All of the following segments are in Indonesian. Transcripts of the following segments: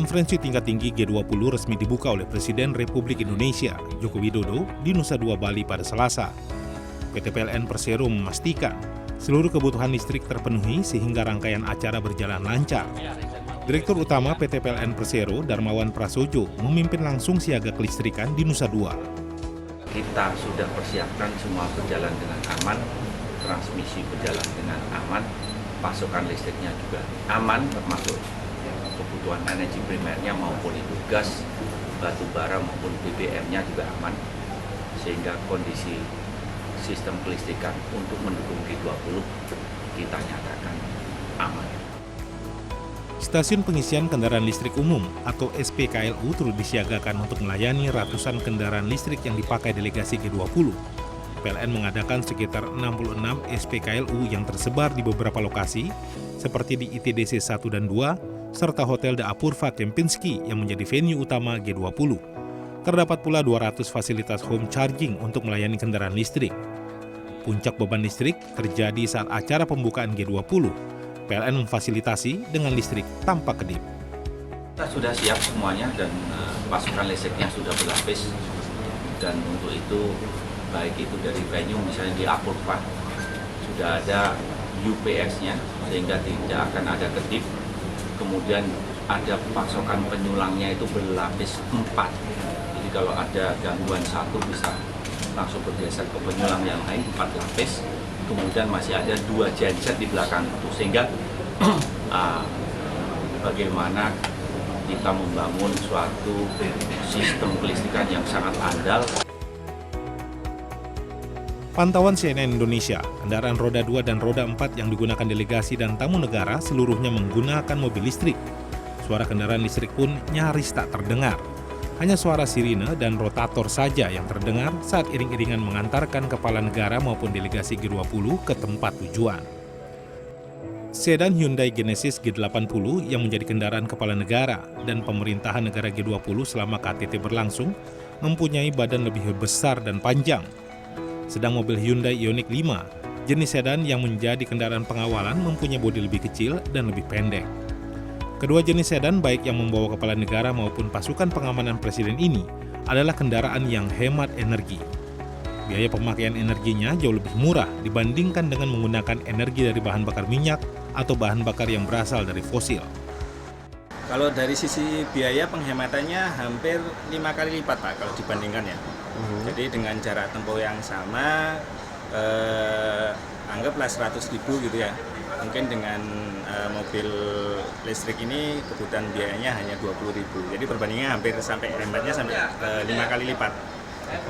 Konferensi tingkat tinggi G20 resmi dibuka oleh Presiden Republik Indonesia, Joko Widodo, di Nusa Dua Bali pada Selasa. PT PLN Persero memastikan seluruh kebutuhan listrik terpenuhi sehingga rangkaian acara berjalan lancar. Direktur Utama PT PLN Persero, Darmawan Prasojo, memimpin langsung siaga kelistrikan di Nusa Dua. Kita sudah persiapkan semua berjalan dengan aman, transmisi berjalan dengan aman, pasokan listriknya juga aman, termasuk kebutuhan energi primernya maupun itu gas, batu bara maupun BBM-nya juga aman, sehingga kondisi sistem kelistrikan untuk mendukung G20 kita nyatakan aman. Stasiun pengisian kendaraan listrik umum atau SPKLU turut disiagakan untuk melayani ratusan kendaraan listrik yang dipakai delegasi G20. PLN mengadakan sekitar 66 SPKLU yang tersebar di beberapa lokasi, seperti di ITDC 1 dan 2, serta Hotel The Apurva Kempinski yang menjadi venue utama G20. Terdapat pula 200 fasilitas home charging untuk melayani kendaraan listrik. Puncak beban listrik terjadi saat acara pembukaan G20. PLN memfasilitasi dengan listrik tanpa kedip. Kita sudah siap semuanya dan pasokan listriknya sudah berlapis. Dan untuk itu, baik itu dari venue misalnya di Apurva, sudah ada UPS-nya sehingga tidak akan ada kedip. Kemudian ada pasokan penyulangnya itu berlapis 4. Jadi kalau ada gangguan satu bisa langsung bergeser ke penyulang yang lain 4 lapis. Kemudian masih ada 2 genset di belakang itu, sehingga bagaimana kita membangun suatu sistem kelistrikan yang sangat andal. Pantauan CNN Indonesia, kendaraan roda 2 dan roda 4 yang digunakan delegasi dan tamu negara seluruhnya menggunakan mobil listrik. Suara kendaraan listrik pun nyaris tak terdengar. Hanya suara sirine dan rotator saja yang terdengar saat iring-iringan mengantarkan kepala negara maupun delegasi G20 ke tempat tujuan. Sedan Hyundai Genesis G80 yang menjadi kendaraan kepala negara dan pemerintahan negara G20 selama KTT berlangsung mempunyai badan lebih besar dan panjang. Sedang mobil Hyundai Ioniq 5, jenis sedan yang menjadi kendaraan pengawalan mempunyai bodi lebih kecil dan lebih pendek. Kedua jenis sedan baik yang membawa kepala negara maupun pasukan pengamanan presiden ini adalah kendaraan yang hemat energi. Biaya pemakaian energinya jauh lebih murah dibandingkan dengan menggunakan energi dari bahan bakar minyak atau bahan bakar yang berasal dari fosil. Kalau dari sisi biaya penghematannya hampir 5 kali lipat Pak kalau dibandingkan ya. Jadi dengan jarak tempuh yang sama, anggaplah 100.000 gitu ya. Mungkin dengan mobil listrik ini kebutuhan biayanya hanya 20.000. Jadi perbandingannya hampir sampai hematnya sampai 5 kali lipat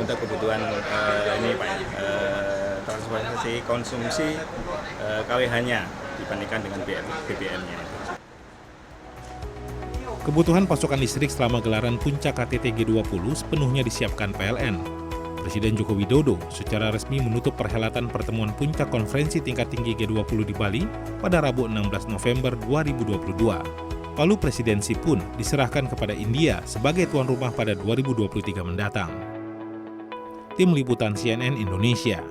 untuk kebutuhan ini Pak. Transportasi konsumsi KWH-nya dibandingkan dengan BBM-nya. Kebutuhan pasokan listrik selama gelaran puncak KTT G20 sepenuhnya disiapkan PLN. Presiden Joko Widodo secara resmi menutup perhelatan pertemuan puncak konferensi tingkat tinggi G20 di Bali pada Rabu 16 November 2022. Palu presidensi pun diserahkan kepada India sebagai tuan rumah pada 2023 mendatang. Tim Liputan CNN Indonesia.